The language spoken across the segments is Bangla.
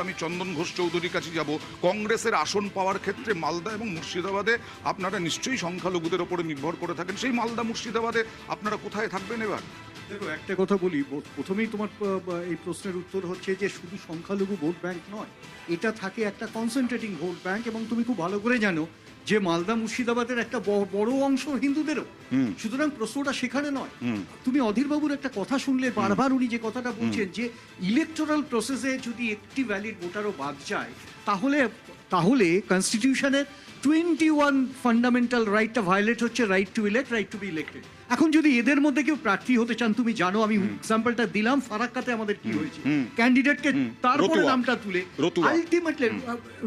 আমি চন্দন ঘোষ চৌধুরীর কাছে যাব। কংগ্রেসের আসন পাওয়ার ক্ষেত্রে মালদা এবং মুর্শিদাবাদে আপনারা নিশ্চয়ই সংখ্যালঘুদের ওপরে নির্ভর করে থাকেন, সেই মালদা মুর্শিদাবাদে আপনারা কোথায় থাকবেন এবার? দেখো, একটা কথা বলি, প্রথমেই তোমার এই প্রশ্নের উত্তর হচ্ছে যে শুধু সংখ্যালঘু ভোট ব্যাংক নয়, এটা থাকে একটা কনসেন্ট্রেটিং ভোট ব্যাংক। এবং তুমি খুব ভালো করে জানো যে মালদা মুর্শিদাবাদের একটা বড় অংশ হিন্দুদেরও। সুতরাং প্রশ্নটা সেখানে নয়। তুমি অধীরবাবুর একটা কথা শুনলে বারবার উনি যে কথাটা বলছেন যে ইলেকটোরাল প্রসেসে যদি একটি ভ্যালিড ভোটারও বাদ যায় তাহলে কনস্টিটিউশনের 21 ফান্ডামেন্টাল রাইটটা ভায়োলেট হচ্ছে, right two elect, right two B elected. এখন যদি এদের মধ্যে কেউ প্রার্থী হতে চান, তুমি জানো, আমি এক্সাম্পলটা দিলাম ফারাক্কাতে আমাদের কি হয়েছে, ক্যান্ডিডেটকে তারপরে নামটা তুলে আলটিমেটলি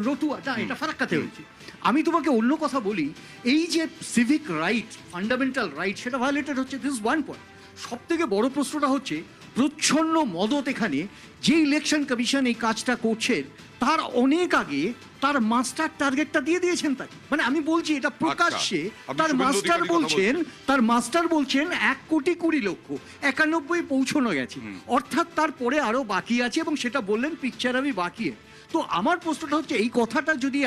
রতুয়া, না এটা ফারাক্কাতে হয়েছে। আমি তোমাকে অন্য কথা বলি, এই যে সিভিক রাইট, ফান্ডামেন্টাল রাইট, সেটা ভায়োলেটেড হচ্ছে। This one point. সব থেকে বড় প্রশ্নটা হচ্ছে প্রচ্ছন্ন মদত এখানে। যে ইলেকশন কমিশন এই কাজটা করছেন তার অনেক আগে তার মাস্টার টার্গেটটা দিয়ে দিয়েছেন তাকে। মানে আমি বলছি এটা প্রকাশ্যে, তার মাস্টার বলছেন 1,20,00,000, 91 পৌঁছানো গেছে, অর্থাৎ তারপরে আরো বাকি আছে, এবং সেটা বললেন পিকচার আমি বাকি। তো আমার প্রশ্নটা হচ্ছে, এই কথাটা যদি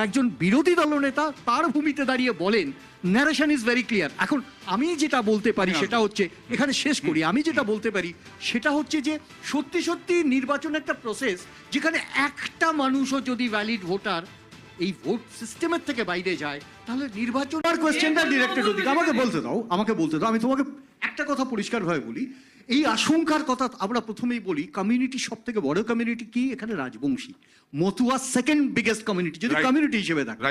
একজন বিরোধী দলনেতা তার ভূমিতে দাঁড়িয়ে বলেন, ন্যারেশন ইজ ভেরি ক্লিয়ার। এখন আমি যেটা বলতে পারি সেটা হচ্ছে, এখানে শেষ করি, আমি যেটা বলতে পারি সেটা হচ্ছে যে সত্যি সত্যি নির্বাচন একটা প্রসেস যেখানে একটা মানুষও যদি ভ্যালিড ভোটার এই ভোট সিস্টেমের থেকে বাইরে যায়, তাহলে নির্বাচন আর কোয়েশ্চেনটা ডিরেক্টেড ওদিকে। আমাকে বলতে দাও। আমি তোমাকে একটা কথা পরিষ্কারভাবে বলি, এই আশঙ্কার কথা আমরা প্রথমেই বলি। কমিউনিটি, সব থেকে বড় কমিউনিটি কি এখানে? Rajbanshi. Matua second biggest community যদি কমিউনিটি হিসেবে দেখো।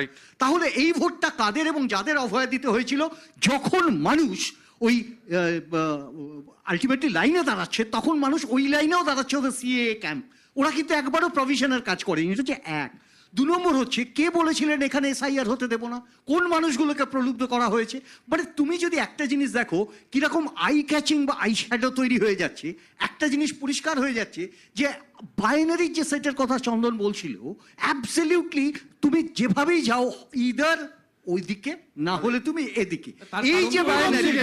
তাহলে এই ভোটটা কাদের এবং যাদের অভয় দিতে হয়েছিল? যখন মানুষ ওই আলটিমেটলি লাইনে দাঁড়াচ্ছে, তখন মানুষ ওই লাইনেও দাঁড়াচ্ছে ওদের সিএএ ক্যাম্প। ওরা কিন্তু একবারও প্রভিশনের কাজ করেনি। এটা হচ্ছে এক। 2 নম্বর হচ্ছে, কে বলেছিলেন এখানে এসআইআর হতে দেবো না? কোন মানুষগুলোকে প্রলুব্ধ করা হয়েছে? মানে তুমি যদি একটা জিনিস দেখো কিরকম আই ক্যাচিং বা আই শ্যাডো তৈরি হয়ে যাচ্ছে, একটা জিনিস পরিষ্কার হয়ে যাচ্ছে যে বাইনারি যে সেটের কথা চন্দন বলছিল, অ্যাবসলিউটলি তুমি যেভাবেই যাও, ইদার ওইদিকে না হলে তুমি এদিকে। এই যে বাইনারির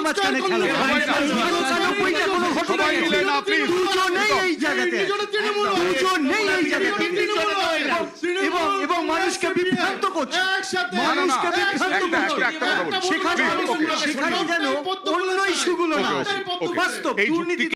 মাঝখানে খেলা, এবং মানুষকে বিভ্রান্ত করছে, সেখানে যেন অন্য ইস্যুগুলো না বাস্তব দুর্নীতি।